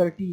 30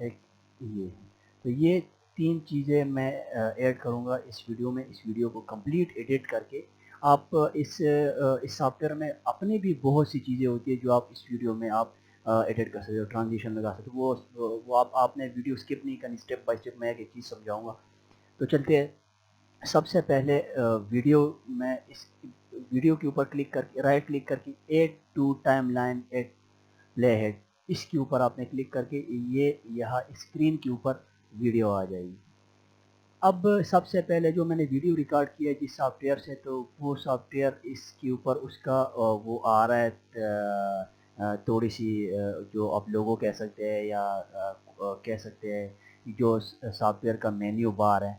ایک یہ ہے. تو یہ 3 چیزیں میں ایڈ کروں گا اس ویڈیو میں. اس ویڈیو کو کمپلیٹ ایڈٹ کر کے آپ اس سافٹ ویئر میں اپنی بھی بہت سی چیزیں ہوتی ہیں جو آپ اس ویڈیو میں آپ ایڈٹ کر سکتے ہو, ٹرانزیشن لگا سکتے ہو. وہ آپ نے ویڈیو اسکپ نہیں کرنی, اسٹیپ بائی اسٹیپ میں ایک چیز سمجھاؤں گا. تو چلتے ہیں. سب سے پہلے ویڈیو میں اس ویڈیو کے اوپر کلک کر کے رائٹ کلک کر کے add to timeline at playhead, اس کے اوپر آپ نے کلک کر کے یہ یہاں اسکرین کے اوپر ویڈیو آ جائے گی. اب سب سے پہلے جو میں نے ویڈیو ریکارڈ کیا ہے جس سافٹ ویئر سے, تو وہ سافٹ ویئر اس کے اوپر اس کا وہ آ رہا ہے تھوڑی سی جو آپ لوگوں کہہ سکتے ہیں یا کہہ سکتے ہیں جو سافٹ ویئر کا مینیو بار ہے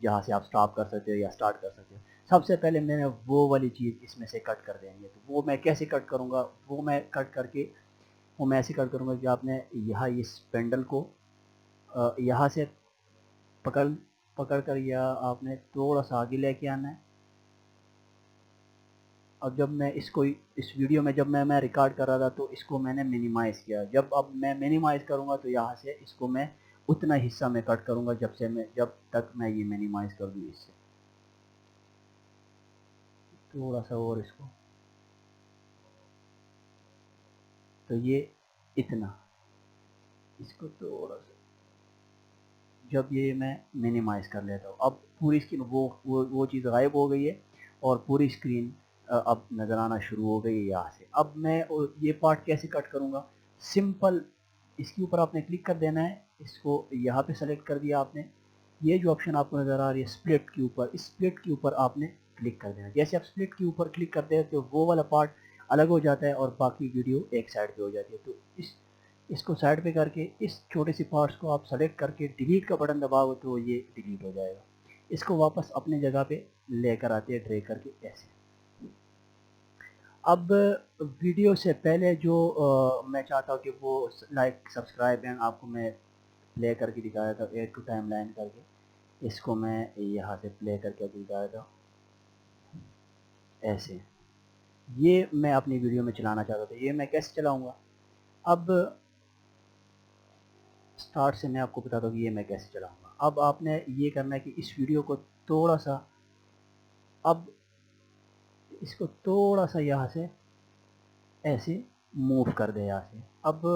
جہاں سے آپ سٹاپ کر سکتے ہو یا سٹارٹ کر سکتے ہو. سب سے پہلے میں نے وہ والی چیز اس میں سے کٹ کر دیں گے. تو وہ میں کیسے کٹ کروں گا, وہ میں کٹ کر کے وہ میں ایسے کٹ کروں گا کہ آپ نے یہاں اس پینڈل کو یہاں سے پکڑ کر یا آپ نے تھوڑا سا آگے لے کے آنا ہے. اب جب میں اس کو اس ویڈیو میں جب میں ریکارڈ کر رہا تھا تو اس کو میں نے منیمائز کیا. اب میں منیمائز کروں گا تو یہاں سے اس کو میں اتنا حصہ میں کٹ کروں گا جب تک میں یہ منیمائز کر دوں. اس سے تھوڑا سا اور اس کو, تو یہ اتنا, اس کو تھوڑا سا جب یہ میں منیمائز کر لیتا ہوں, اب پوری اسکرین وہ چیز غائب ہو گئی ہے اور پوری اسکرین اب نظر آنا شروع ہو گئی ہے یہاں سے. اب میں یہ پارٹ کیسے کٹ کروں گا, سمپل اس کے اوپر آپ نے کلک کر دینا ہے. اس کو یہاں پہ سلیکٹ کر دیا آپ نے. یہ جو آپشن آپ کو نظر آ رہی ہے سپلٹ کے اوپر, اس سپلٹ کے اوپر آپ نے کلک کر دینا. جیسے آپ سپلٹ کے اوپر کلک کرتے ہیں تو وہ والا پارٹ الگ ہو جاتا ہے اور باقی ویڈیو ایک سائڈ پہ ہو جاتی ہے. تو اس کو سائڈ پہ کر کے اس چھوٹے سی پارٹس کو آپ سلیکٹ کر کے ڈیلیٹ کا بٹن دباؤ تو یہ ڈیلیٹ ہو جائے گا. اس کو واپس اپنے جگہ پہ لے کر آتے ہیں ڈریگ کر کے ایسے. اب ویڈیو سے پہلے جو میں چاہتا ہوں کہ وہ لائک سبسکرائب ہیں آپ کو میں پلے کر کے دکھایا تھا ایڈ ٹو ٹائم لائن کر کے. اس کو میں یہاں سے پلے کر کے دکھایا تھا ایسے. یہ میں اپنی ویڈیو میں چلانا چاہتا تھا. یہ میں کیسے چلاؤں گا, اب سٹارٹ سے میں آپ کو بتاتا ہوں کہ یہ میں کیسے چلاؤں گا. اب آپ نے یہ کرنا ہے کہ اس ویڈیو کو تھوڑا سا, اب اس کو تھوڑا سا یہاں سے ایسے موو کر دے یہاں سے. اب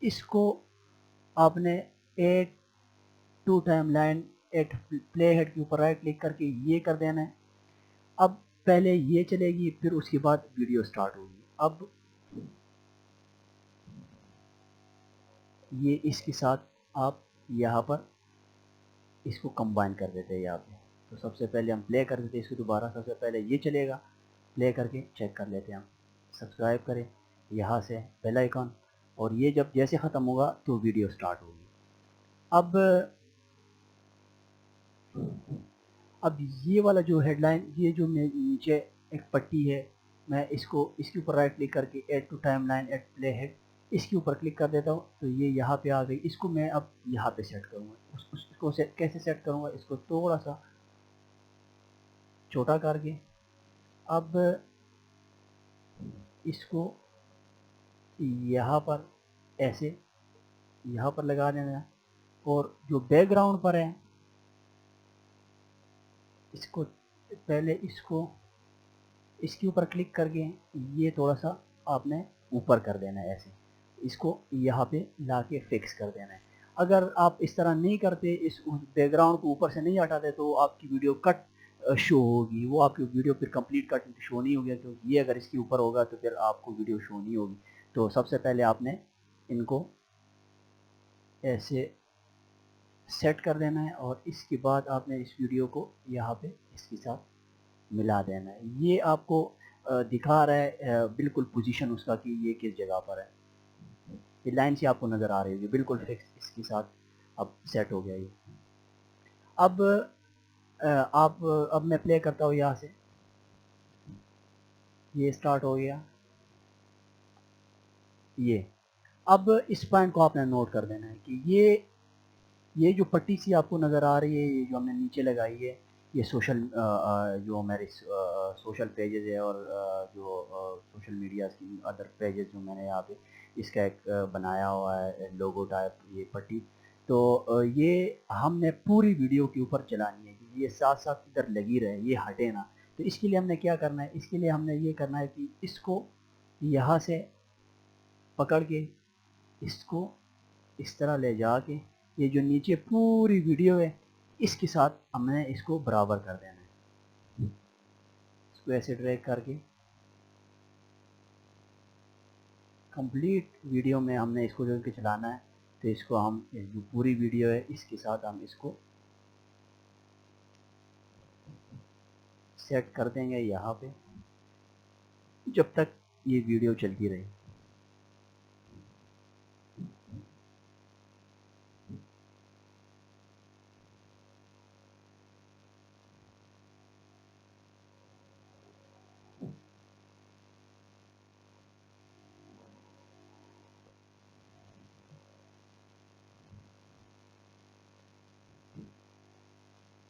اس کو آپ نے add to timeline at playhead کے اوپر رائٹ کلک کر کے یہ کر دینا ہے. اب پہلے یہ چلے گی پھر اس کے بعد ویڈیو سٹارٹ ہوگی. اب یہ اس کے ساتھ آپ یہاں پر اس کو کمبائن کر دیتے ہیں یہاں پہ. تو سب سے پہلے ہم پلے کر دیتے ہیں اس کو دوبارہ. سب سے پہلے یہ چلے گا, پلے کر کے چیک کر لیتے ہیں ہم. سبسکرائب کریں یہاں سے بیل آئیکن, اور یہ جب جیسے ختم ہوگا تو ویڈیو سٹارٹ ہوگی. اب یہ والا جو ہیڈ لائن, یہ جو نیچے ایک پٹی ہے, میں اس کے اوپر رائٹ کلک کر کے add to timeline at playhead اس کے اوپر کلک کر دیتا ہوں. تو یہ یہاں پہ آ گئی. اس کو میں اب یہاں پہ سیٹ کروں گا. اس کو کیسے سیٹ کروں گا, اس کو تھوڑا سا چھوٹا کر کے اب اس کو یہاں پر ایسے یہاں پر لگا دینا, اور جو بیک گراؤنڈ پر ہے اس کو پہلے اس کے اوپر کلک کر کے یہ تھوڑا سا آپ نے اوپر کر دینا ہے ایسے. اس کو یہاں پہ لا کے فکس کر دینا ہے. اگر آپ اس طرح نہیں کرتے, اس بیک گراؤنڈ کو اوپر سے نہیں ہٹاتے, تو آپ کی ویڈیو کٹ شو ہوگی. وہ آپ کی ویڈیو پھر کمپلیٹ کٹ شو نہیں ہوگی, کیونکہ یہ اگر اس کے اوپر ہوگا تو پھر آپ کو ویڈیو شو نہیں ہوگی. تو سب سے پہلے آپ نے ان کو ایسے سیٹ کر دینا ہے, اور اس کے بعد آپ نے اس ویڈیو کو یہاں پہ اس کے ساتھ ملا دینا ہے. یہ آپ کو دکھا رہا ہے بالکل پوزیشن اس کا کہ یہ کس جگہ پر ہے. یہ لائن سے آپ کو نظر آ رہی ہے بالکل فکس اس کے ساتھ اب سیٹ ہو گیا. یہ اب میں پلے کرتا ہوں یہاں سے. یہ سٹارٹ ہو گیا. یہ اب اس پوائنٹ کو آپ نے نوٹ کر دینا ہے کہ یہ جو پٹی سی آپ کو نظر آ رہی ہے, یہ جو ہم نے نیچے لگائی ہے, یہ جو ہمارے سوشل پیجز ہے اور جو سوشل میڈیا کی ادر پیجز جو میں نے یہاں پہ اس کا ایک بنایا ہوا ہے لوگو ٹائپ. یہ پٹی تو یہ ہم نے پوری ویڈیو کے اوپر چلانی ہے کہ یہ ساتھ ساتھ ادھر لگی رہے، یہ ہٹے نا. تو اس کے لیے ہم نے کیا کرنا ہے، اس کے لیے ہم نے یہ کرنا ہے کہ اس کو یہاں سے پکڑ کے اس کو اس طرح لے جا کے یہ جو نیچے پوری ویڈیو ہے اس کے ساتھ ہم نے اس کو برابر کر دینا ہے. اس کو ایسے ڈریگ کر کے کمپلیٹ ویڈیو میں ہم نے اس کو جو کہ چلانا ہے. تو اس کو ہم جو پوری ویڈیو ہے اس کے ساتھ ہم اس کو سیٹ کر دیں گے یہاں پہ جب تک یہ ویڈیو چلتی رہے.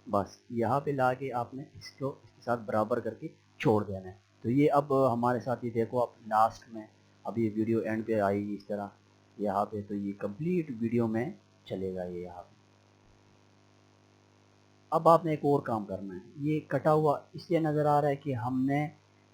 بس یہاں پہ لا کے آپ نے اس کو اس کے ساتھ برابر کر کے چھوڑ دینا ہے. تو یہ اب ہمارے ساتھ یہ دیکھو اب لاسٹ میں اب یہ ویڈیو اینڈ پہ آئے گی اس طرح یہاں پہ. تو یہ کمپلیٹ ویڈیو میں چلے گا یہ یہاں پہ. اب آپ نے ایک اور کام کرنا ہے. یہ کٹا ہوا اس لیے نظر آ رہا ہے کہ ہم نے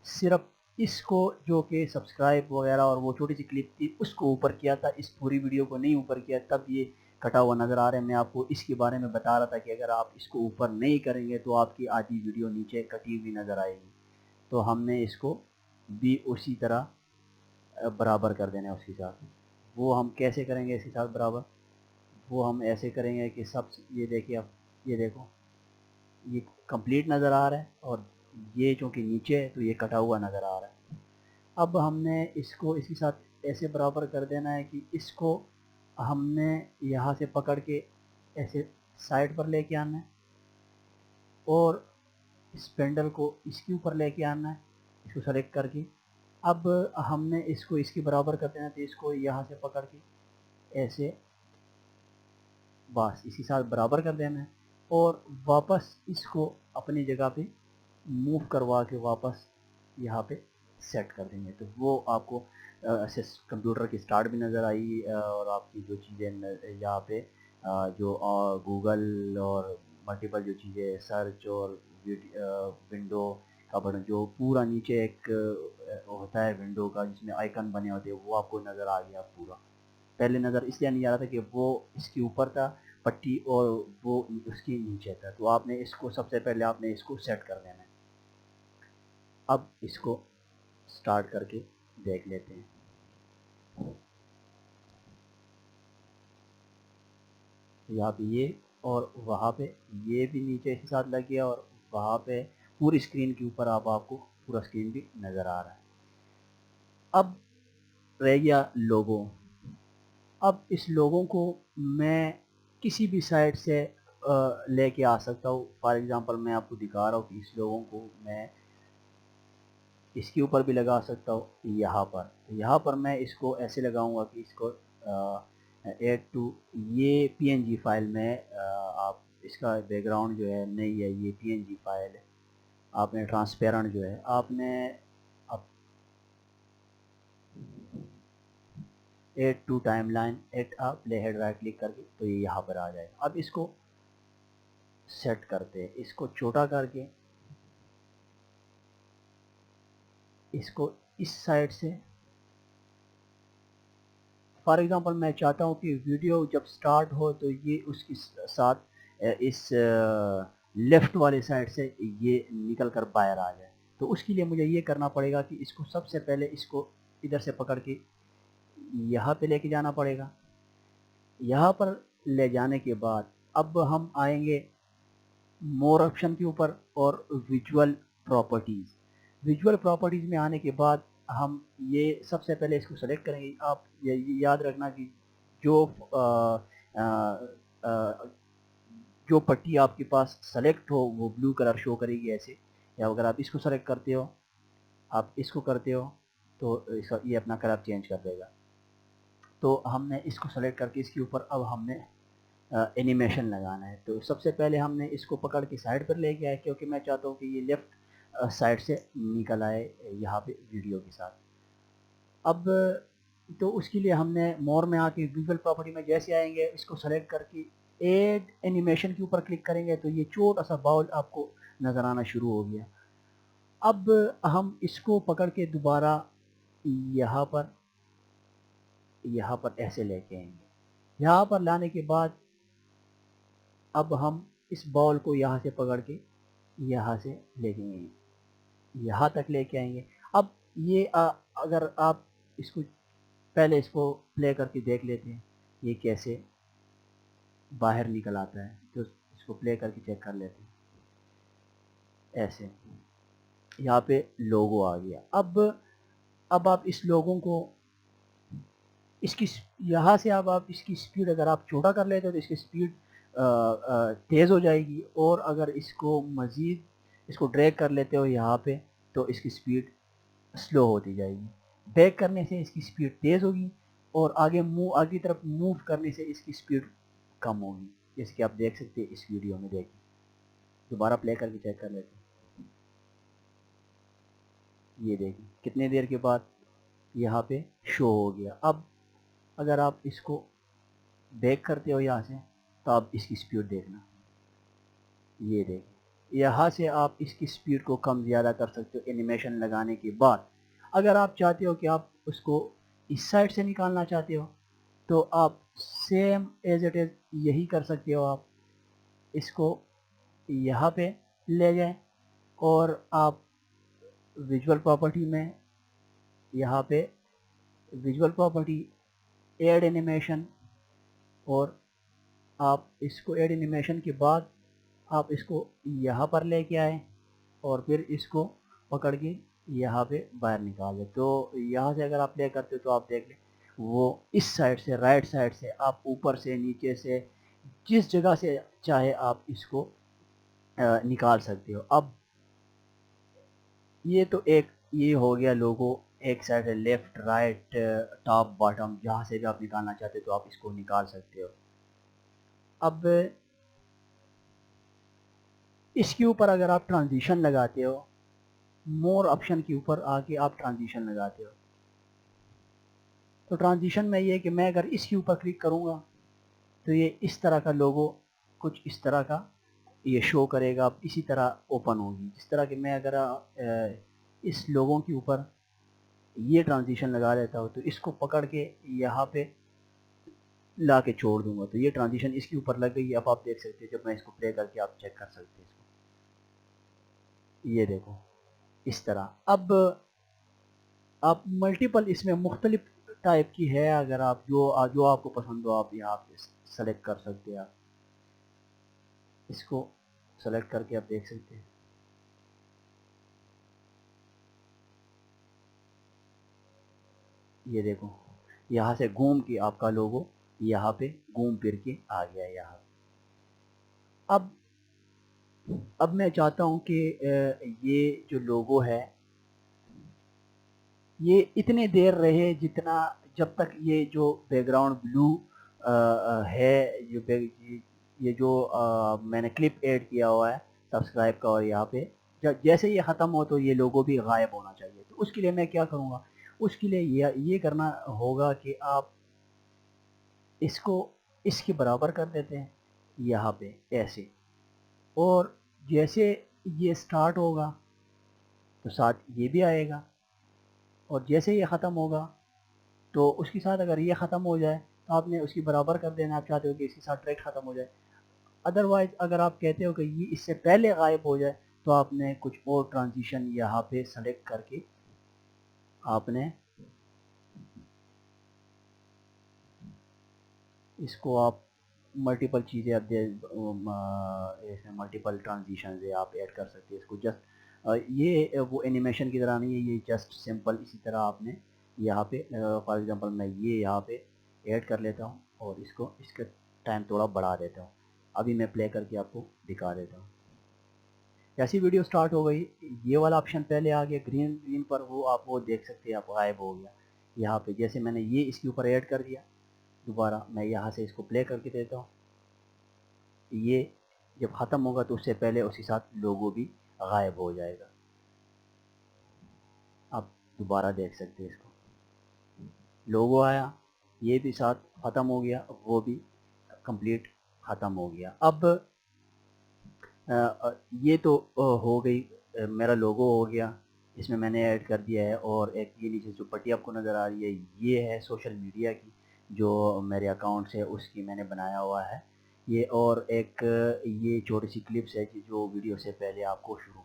صرف اس کو جو کہ سبسکرائب وغیرہ اور وہ چھوٹی سی کلپ تھی اس کو اوپر کیا تھا، اس پوری ویڈیو کو نہیں اوپر کیا، تب یہ کٹا ہوا نظر آ رہا ہے. میں آپ کو اس کے بارے میں بتا رہا تھا کہ اگر آپ اس کو اوپر نہیں کریں گے تو آپ کی آدھی ویڈیو نیچے کٹی ہوئی نظر آئے گی. تو ہم نے اس کو بھی اسی طرح برابر کر دینا ہے اس کے ساتھ. وہ ہم کیسے کریں گے اس کے ساتھ برابر؟ وہ ہم ایسے کریں گے کہ سب یہ دیکھیے اب یہ دیکھو یہ کمپلیٹ نظر آ رہا ہے اور یہ چونکہ نیچے ہے تو یہ کٹا ہوا نظر آ رہا ہے. اب ہم نے اس کو اس کے ساتھ ایسے برابر کر دینا ہے کہ اس کو ہم نے یہاں سے پکڑ کے ایسے سائڈ پر لے کے آنا ہے اور اس پینڈل کو اس کے اوپر لے کے آنا ہے اس کو سلیکٹ کر کے. اب ہم نے اس کو اس کے برابر کر دینا ہے تو اس کو یہاں سے پکڑ کے ایسے بس اس کے ساتھ برابر کر دینا ہے اور واپس اس کو اپنی جگہ پہ موو کروا کے واپس یہاں پہ سیٹ کر دیں گے. تو وہ آپ کو ایسے کمپیوٹر کی سٹارٹ بھی نظر آئی اور آپ کی جو چیزیں یہاں پہ جو گوگل اور ملٹیپل جو چیزیں سرچ اور ونڈو کا بٹن جو پورا نیچے ایک ہوتا ہے ونڈو کا جس میں آئیکن بنے ہوتے ہیں وہ آپ کو نظر آ گیا پورا. پہلے نظر اس لیے نہیں آ رہا تھا کہ وہ اس کے اوپر تھا پٹی اور وہ اس کے نیچے تھا. تو آپ نے اس کو سب سے پہلے آپ نے اس کو سیٹ کر دینا ہے. اب اس کو سٹارٹ کر کے دیکھ لیتے ہیں. یہاں پہ یہ اور وہاں پہ یہ بھی نیچے کے ساتھ لگ گیا اور وہاں پہ پوری اسکرین کے اوپر آپ کو پورا اسکرین بھی نظر آ رہا ہے. اب رہ گیا لوگو. اب اس لوگوں کو میں کسی بھی سائٹ سے لے کے آ سکتا ہوں. فار ایگزامپل میں آپ کو دکھا رہا ہوں کہ اس لوگوں کو میں اس کے اوپر بھی لگا سکتا ہوں یہاں پر میں اس کو ایسے لگاؤں گا کہ اس کو ایڈ ٹو یہ پی این جی فائل میں آپ اس کا بیک گراؤنڈ جو ہے نہیں ہے یہ پی این جی فائل ہے. آپ نے ٹرانسپیرنٹ جو ہے آپ نے add to timeline at playhead right click کر کے تو یہ یہاں پر آ جائے گا. اب اس کو سیٹ کرتے ہیں اس کو چھوٹا کر کے اس کو اس سائڈ سے فار ایگزامپل میں چاہتا ہوں کہ ویڈیو جب سٹارٹ ہو تو یہ اس کے ساتھ اس لیفٹ والے سائڈ سے یہ نکل کر باہر آ جائے. تو اس کے لیے مجھے یہ کرنا پڑے گا کہ اس کو سب سے پہلے اس کو ادھر سے پکڑ کے یہاں پہ لے کے جانا پڑے گا. یہاں پر لے جانے کے بعد اب ہم آئیں گے مور آپشن کے اوپر اور ویژول پراپرٹیز. ویژول پراپرٹیز میں آنے کے بعد ہم یہ سب سے پہلے اس کو سلیکٹ کریں گے. آپ یہ یاد رکھنا کہ جو پٹی آپ کے پاس سلیکٹ ہو وہ بلو کلر شو کرے گی ایسے. یا اگر آپ اس کو سلیکٹ کرتے ہو آپ اس کو کرتے ہو تو یہ اپنا کلر چینج کر دے گا. تو ہم نے اس کو سلیکٹ کر کے اس کے اوپر اب ہم نے اینیمیشن لگانا ہے. تو سب سے پہلے ہم نے اس کو پکڑ کے سائڈ پر لے گیا ہے کیونکہ میں چاہتا ہوں کہ یہ لیفٹ سائڈ سے نکل آئے یہاں پہ ویڈیو کے ساتھ. اب تو اس کے لیے ہم نے مور میں آ کے ویژول پراپرٹی میں جیسے آئیں گے اس کو سلیکٹ کر کے ایڈ اینیمیشن کے اوپر کلک کریں گے تو یہ چھوٹا سا باؤل آپ کو نظر آنا شروع ہو گیا. اب ہم اس کو پکڑ کے دوبارہ یہاں پر ایسے لے کے آئیں گے. یہاں پر لانے کے بعد اب ہم اس باؤل کو یہاں سے پکڑ کے یہاں سے لے کے آئیں گے, یہاں تک لے کے آئیں گے. اب یہ اگر آپ اس کو پہلے اس کو پلے کر کے دیکھ لیتے ہیں یہ کیسے باہر نکل آتا ہے, تو اس کو پلے کر کے چیک کر لیتے ہیں. ایسے یہاں پہ لوگو آ گیا. اب آپ اس لوگوں کو اس کی یہاں سے اب آپ اس کی سپیڈ اگر آپ چھوٹا کر لیتے ہو تو اس کی سپیڈ تیز ہو جائے گی, اور اگر اس کو مزید اس کو ڈریگ کر لیتے ہو یہاں پہ تو اس کی سپیڈ سلو ہوتی جائے گی. بیک کرنے سے اس کی سپیڈ تیز ہوگی اور آگے طرف موو کرنے سے اس کی سپیڈ کم ہوگی, جیسے کہ آپ دیکھ سکتے ہیں اس ویڈیو میں. دیکھیں دوبارہ پلے کر کے چیک کر لیتے ہیں. یہ دیکھیں کتنے دیر کے بعد یہاں پہ شو ہو گیا. اب اگر آپ اس کو بیک کرتے ہو یہاں سے تو آپ اس کی سپیڈ دیکھنا, یہ دیکھیں یہاں سے آپ اس کی سپیڈ کو کم زیادہ کر سکتے ہو اینیمیشن لگانے کے بعد. اگر آپ چاہتے ہو کہ آپ اس کو اس سائڈ سے نکالنا چاہتے ہو تو آپ سیم ایز اٹ از یہی کر سکتے ہو. آپ اس کو یہاں پہ لے جائیں اور آپ ویژول پراپرٹی میں یہاں پہ ویژول پراپرٹی ایڈ اینیمیشن, اور آپ اس کو ایڈ اینیمیشن کے بعد آپ اس کو یہاں پر لے کے آئیں اور پھر اس کو پکڑ کے یہاں پہ باہر نکال دیں. تو یہاں سے اگر آپ پلے کرتے تو آپ دیکھ لیں وہ اس سائڈ سے رائٹ سائڈ سے آپ اوپر سے نیچے سے جس جگہ سے چاہے آپ اس کو نکال سکتے ہو. اب یہ تو یہ ہو گیا لوگو, ایک سائڈ ہے لیفٹ رائٹ ٹاپ باٹم, جہاں سے بھی آپ نکالنا چاہتے تو آپ اس کو نکال سکتے ہو. اب اس کے اوپر اگر آپ ٹرانزیشن لگاتے ہو, مور آپشن کے اوپر آ کے آپ ٹرانزیشن لگاتے ہو, تو ٹرانزیشن میں یہ کہ میں اگر اس کے اوپر کلک کروں گا تو یہ اس طرح کا لوگو کچھ اس طرح کا یہ شو کرے گا, اسی طرح اوپن ہوگی. جس طرح کہ میں اگر اس لوگوں کے اوپر یہ ٹرانزیشن لگا لیتا ہوں تو اس کو پکڑ کے یہاں پہ لا کے چھوڑ دوں گا تو یہ ٹرانزیشن اس کے اوپر لگ گئی. اب آپ دیکھ سکتے ہیں جب میں اس کو پلے کر کے آپ چیک کر سکتے ہیں اس کو, یہ دیکھو اس طرح. اب آپ ملٹیپل اس میں مختلف ٹائپ کی ہے, اگر آپ جو آپ کو پسند ہو آپ یہاں پہ سلیکٹ کر سکتے ہیں. آپ اس کو سلیکٹ کر کے آپ دیکھ سکتے ہیں. یہ دیکھو یہاں سے گھوم کے آپ کا لوگو یہاں پہ گھوم پھر کے آ گیا یہاں. اب میں چاہتا ہوں کہ یہ جو لوگو ہے یہ اتنے دیر رہے جتنا جب تک یہ جو بیک گراؤنڈ بلو ہے, یہ جو میں نے کلپ ایڈ کیا ہوا ہے سبسکرائب کا, اور یہاں پہ جیسے یہ ختم ہو تو یہ لوگو بھی غائب ہونا چاہیے. تو اس کے لیے میں کیا کروں گا, اس کے لیے یہ کرنا ہوگا کہ آپ اس کو اس کے برابر کر دیتے ہیں یہاں پہ ایسے, اور جیسے یہ سٹارٹ ہوگا تو ساتھ یہ بھی آئے گا, اور جیسے یہ ختم ہوگا تو اس کے ساتھ اگر یہ ختم ہو جائے تو آپ نے اس کی برابر کر دینا. آپ چاہتے ہو کہ اس کے ساتھ ٹریک ختم ہو جائے. ادروائز اگر آپ کہتے ہو کہ یہ اس سے پہلے غائب ہو جائے تو آپ نے کچھ اور ٹرانزیشن یہاں پہ سلیکٹ کر کے آپ نے اس کو آپ ملٹیپل چیزیں اب ملٹیپل ٹرانزیشن آپ ایڈ کر سکتے ہیں. اس کو جسٹ یہ وہ اینیمیشن کی طرح نہیں ہے, یہ جسٹ سمپل اسی طرح آپ نے یہاں پہ فار ایگزامپل میں یہ یہاں پہ ایڈ کر لیتا ہوں اور اس کا ٹائم تھوڑا بڑھا دیتا ہوں. ابھی میں پلے کر کے آپ کو دکھا دیتا ہوں. جیسی ویڈیو سٹارٹ ہو گئی یہ والا آپشن پہلے آ گیا گرین پر, وہ آپ وہ دیکھ سکتے ہیں, آپ غائب ہو گیا یہاں پہ. جیسے میں نے یہ اس کے اوپر ایڈ کر دیا, دوبارہ میں یہاں سے اس کو پلے کر کے دیتا ہوں. یہ جب ختم ہوگا تو اس سے پہلے اسی ساتھ لوگو بھی غائب ہو جائے گا. آپ دوبارہ دیکھ سکتے ہیں اس کو, لوگو آیا، یہ بھی ساتھ ختم ہو گیا، وہ بھی کمپلیٹ ختم ہو گیا۔ اب یہ تو ہو گئی، میرا لوگو ہو گیا، اس میں نے ایڈ کر دیا ہے، اور ایک یہ نیچے جو پٹی آپ کو نظر آ رہی ہے یہ ہے سوشل میڈیا کی، جو میرے اکاؤنٹ سے اس کی میں نے بنایا ہوا ہے یہ، اور ایک یہ چھوٹی سی کلپس ہے جو ویڈیو سے پہلے آپ کو شروع۔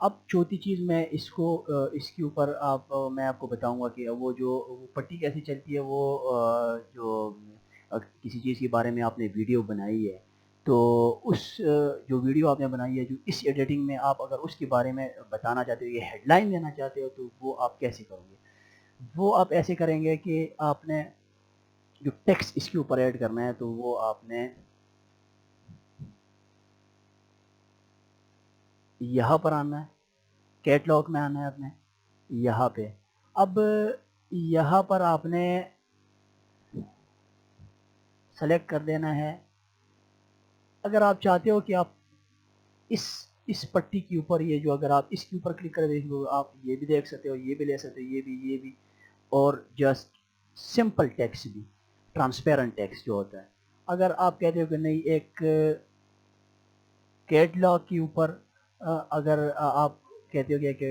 اب چوتھی چیز میں اس کو اس کے اوپر میں آپ کو بتاؤں گا کہ وہ جو پٹی کیسے چلتی ہے، وہ جو کسی چیز کے بارے میں آپ نے ویڈیو بنائی ہے تو اس جو ویڈیو آپ نے بنائی ہے، جو اس ایڈیٹنگ میں آپ اگر اس کے بارے میں بتانا چاہتے ہو، یہ ہیڈ لائن دینا چاہتے ہو، تو وہ آپ کیسے کرو گے؟ وہ آپ ایسے کریں گے کہ آپ نے جو ٹیکسٹ اس کے اوپر ایڈ کرنا ہے تو وہ آپ نے یہاں پر آنا ہے، کیٹلاگ میں آنا ہے آپ نے یہاں پہ۔ اب یہاں پر آپ نے سلیکٹ کر دینا ہے، اگر آپ چاہتے ہو کہ آپ اس پٹی کے اوپر یہ جو اگر آپ اس کے اوپر کلک کر دیکھ لو، آپ یہ بھی دیکھ سکتے ہو، یہ بھی لے سکتے ہو، یہ بھی، اور جسٹ سمپل ٹیکسٹ بھی، ٹرانسپیرنٹ ٹیکسٹ جو ہوتا ہے۔ اگر آپ کہتے ہو کہ نہیں ایک کیٹلاگ کے اوپر اگر آپ کہتے ہو کہ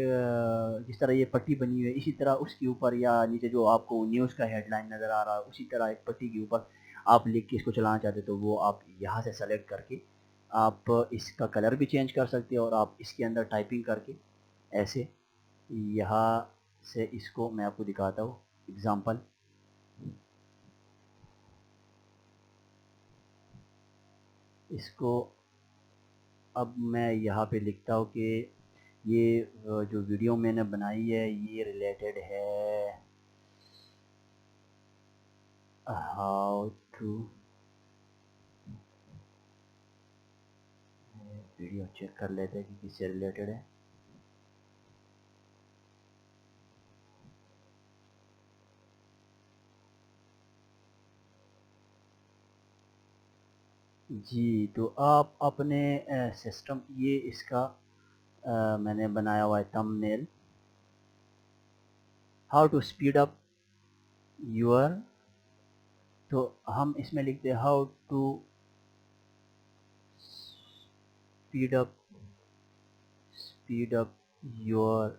جس طرح یہ پٹی بنی ہوئی ہے اسی طرح اس کے اوپر یا نیچے جو آپ کو نیوز کا ہیڈ لائن نظر آ رہا ہے اسی طرح ایک پٹی کے اوپر آپ لکھ کے اس کو چلانا چاہتے تو وہ آپ یہاں سے سلیکٹ کر کے آپ اس کا کلر بھی چینج کر سکتے ہو، اور آپ اس کے اندر ٹائپنگ کر کے ایسے یہاں سے اس کو میں آپ کو دکھاتا ہوں اگزامپل۔ اس کو اب میں یہاں پہ لکھتا ہوں کہ یہ جو ویڈیو میں نے بنائی ہے یہ ریلیٹڈ ہے ہاؤ ٹو، ویڈیو چیک کر لیتے ہیں کہ کس سے ریلیٹڈ ہے۔ جی تو آپ اپنے سسٹم، یہ اس کا میں نے بنایا ہوا ہے thumbnail, how to speed up your, تو ہم اس میں لکھتے ہیں how to speed up your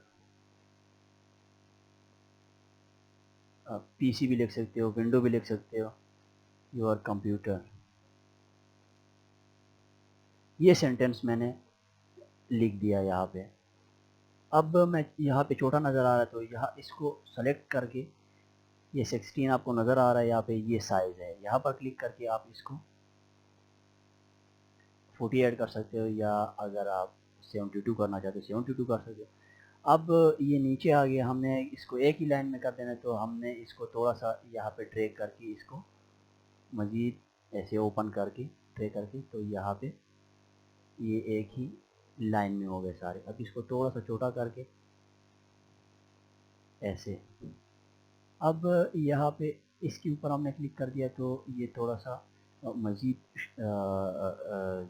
P C بھی لکھ سکتے ہو، ونڈو بھی لکھ سکتے ہو، یور کمپیوٹر۔ یہ سینٹنس میں نے لکھ دیا یہاں پہ۔ اب میں یہاں پہ چھوٹا نظر آ رہا ہے تو یہاں اس کو سلیکٹ کر کے یہ 16 آپ کو نظر آ رہا ہے یہاں پہ، یہ سائز ہے، یہاں پر کلک کر کے آپ اس کو 40 ایڈ کر سکتے ہو، یا اگر آپ 72 کرنا چاہتے ہو 72 کر سکتے ہو۔ اب یہ نیچے آ گیا، ہم نے اس کو ایک ہی لائن میں کر دینا تو ہم نے اس کو تھوڑا سا یہاں پہ ڈریگ کر کے اس کو مزید ایسے اوپن کر کے ڈریگ کر کے تو یہاں پہ یہ ایک ہی لائن میں ہو گئے سارے۔ اب اس کو تھوڑا سا چھوٹا کر کے ایسے، اب یہاں پہ اس کے اوپر ہم نے کلک کر دیا تو یہ تھوڑا سا مزید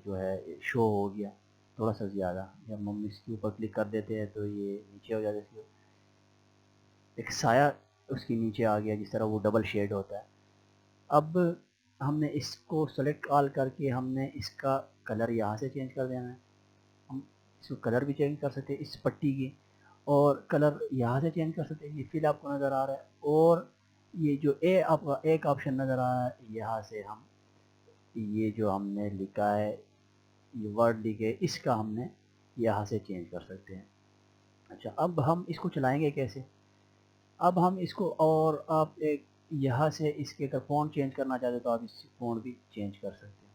جو ہے شو ہو گیا تھوڑا سا زیادہ۔ جب ہم اس کے اوپر کلک کر دیتے ہیں تو یہ نیچے ہو جاتا ہے، ایک سایہ اس کے نیچے آ گیا جس طرح وہ ڈبل شیڈ ہوتا ہے۔ اب ہم نے اس کو سلیکٹ آل کر کے ہم نے اس کا کلر یہاں سے چینج کر دینا ہے، ہم اس کو کلر بھی چینج کر سکتے ہیں اس پٹی کی، اور کلر یہاں سے چینج کر سکتے ہیں، یہ فل آپ کو نظر آ رہا ہے، اور یہ جو آپ کا ایک آپشن نظر آ رہا ہے یہاں سے ہم یہ جو ہم نے لکھا ہے یہ ورڈ لکھے اس کا ہم نے یہاں سے چینج کر سکتے ہیں۔ اچھا اب ہم اس کو چلائیں گے کیسے؟ اب ہم اس کو، اور آپ ایک یہاں سے اس کے اگر فونٹ چینج کرنا چاہتے تو آپ اس فونٹ بھی چینج کر سکتے ہیں،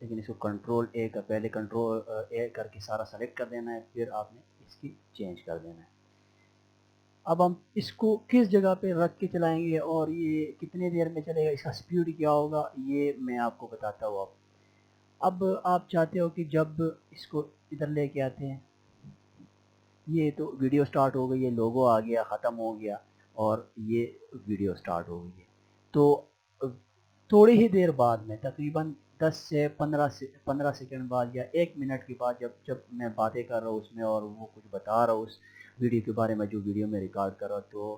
لیکن اس کو کنٹرول اے کا پہلے کنٹرول اے کر کے سارا سلیکٹ کر دینا ہے، پھر آپ نے اس کی چینج کر دینا ہے۔ اب ہم اس کو کس جگہ پہ رکھ کے چلائیں گے اور یہ کتنے دیر میں چلے گا، اس کا سپیڈ کیا ہوگا، یہ میں آپ کو بتاتا ہوں۔ اب آپ چاہتے ہو کہ جب اس کو ادھر لے کے آتے ہیں، یہ تو ویڈیو سٹارٹ ہو گئی ہے، لوگو آ گیا، ختم ہو گیا، اور یہ ویڈیو سٹارٹ ہو گئی ہے، تو تھوڑی ہی دیر بعد میں تقریباً 10 سے 15 سیکنڈ بعد یا 1 منٹ کے بعد جب میں باتیں کر رہا ہوں اس میں اور وہ کچھ بتا رہا ہوں اس ویڈیو کے بارے میں جو ویڈیو میں ریکارڈ کر رہا ہوں، تو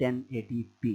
1080p।